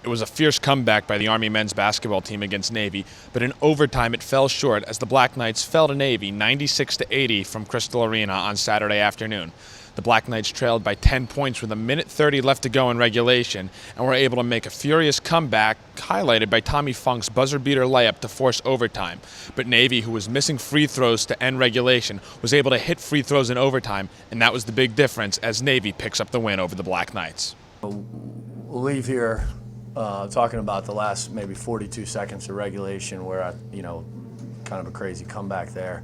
It was a fierce comeback by the Army men's basketball team against Navy, but in overtime it fell short as the Black Knights fell to Navy 96-80 from Christl Arena on Saturday afternoon. The Black Knights trailed by 10 points with a minute 30 left to go in regulation and were able to make a furious comeback, highlighted by Tommy Funk's buzzer-beater layup to force overtime. But Navy, who was missing free throws to end regulation, was able to hit free throws in overtime, and that was the big difference as Navy picks up the win over the Black Knights. We'll leave here talking about the last maybe 42 seconds of regulation where kind of a crazy comeback there.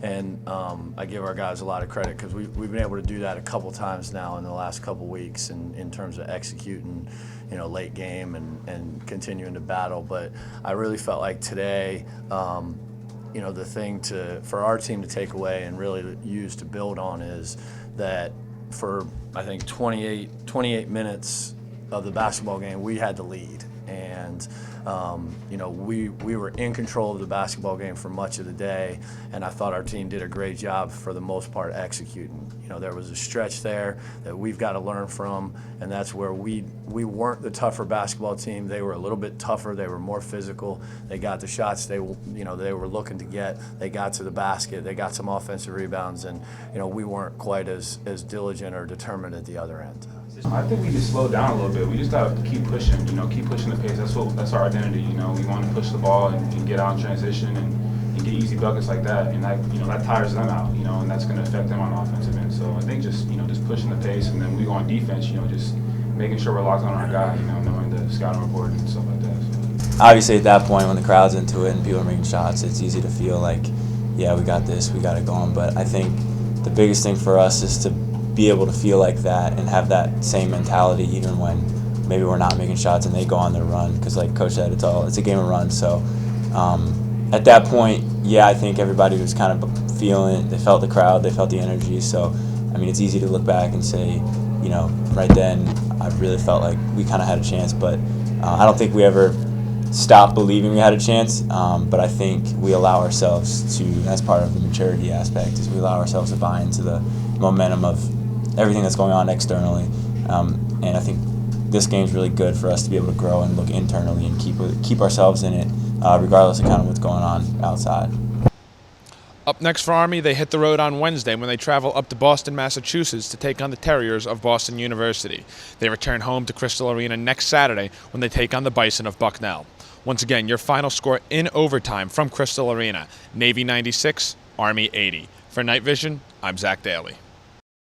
And I give our guys a lot of credit because we've been able to do that a couple times now in the last couple weeks in terms of executing, late game and continuing to battle. But I really felt like today, the thing for our team to take away and really use to build on is that for, I think, 28 minutes of the basketball game, we had the lead. And we were in control of the basketball game for much of the day, and I thought our team did a great job for the most part executing. There was a stretch there that we've got to learn from, and that's where we weren't the tougher basketball team. They were a little bit tougher. They were more physical. They got the shots they were looking to get. They got to the basket. They got some offensive rebounds, and we weren't quite as diligent or determined at the other end. I think we just slowed down a little bit. We just got to keep pushing, keep pushing the pace. That's our identity, We want to push the ball and get out in transition and get easy buckets like that. And that tires them out, and that's going to affect them on the offensive end. So I think just pushing the pace, and then we go on defense, just making sure we're locked on our guy, knowing the scouting report and stuff like that. So. Obviously at that point when the crowd's into it and people are making shots, it's easy to feel like, yeah, we got this, we got it going. But I think the biggest thing for us is to be able to feel like that and have that same mentality even when maybe we're not making shots and they go on their run, because like Coach said, it's a game of runs. So at that point, yeah, I think everybody was kind of feeling it. They felt the crowd, they felt the energy. So I mean, it's easy to look back and say, right then I really felt like we kind of had a chance, but I don't think we ever stopped believing we had a chance, but I think we allow ourselves to, that's part of the maturity aspect, is we allow ourselves to buy into the momentum of everything that's going on externally, and I think this game's really good for us to be able to grow and look internally and keep ourselves in it, regardless of kind of what's going on outside. Up next for Army, they hit the road on Wednesday when they travel up to Boston, Massachusetts to take on the Terriers of Boston University. They return home to Christl Arena next Saturday when they take on the Bison of Bucknell. Once again, your final score in overtime from Christl Arena: Navy 96, Army 80. For Night Vision, I'm Zach Daly.